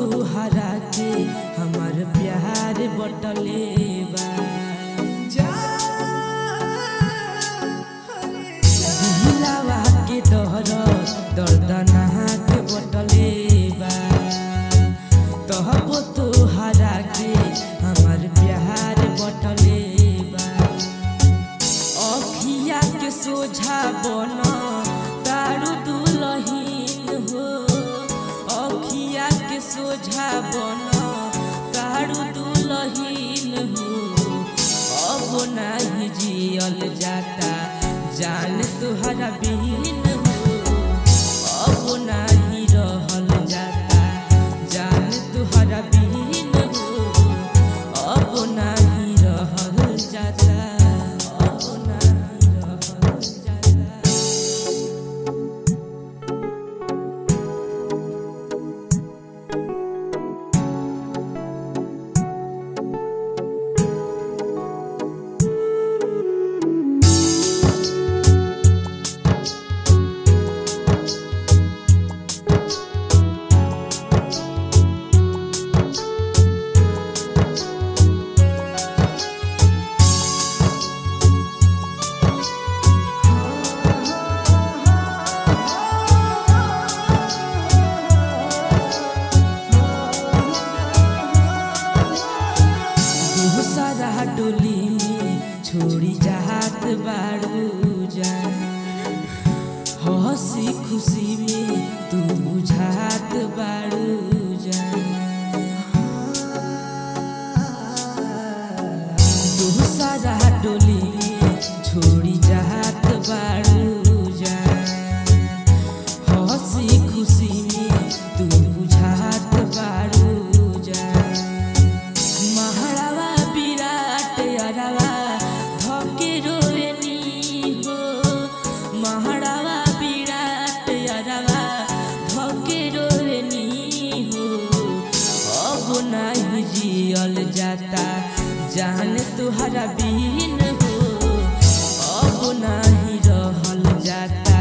तुहरा के हमार प्यार बटले बा दिलावा के दर्द नहा के बटले बा तब तुहरा के हमार प्यार बटले बा अखिया के सोझा बना तारू दुलहीन हो अखिया के सोझा बना तारू दुलहीन हो अब नहीं जियल जाता जान तुहरा बिन हो अब नहीं रहल जाता जान तुहरा बिन हो अब नहीं रहल जाता अब नहीं रहल जाता। सारा डोली में छोड़ी जात बाड़ू जान हंसी खुशी में तू बुझात बाड़ू जान तू सारा डोली में छोड़ी जात बाड़ू जान हंसी खुशी में तू बुझात बाड़ू जान नहीं जियल जाता जान तुहरा बिन हो अब नहीं रहल जाता।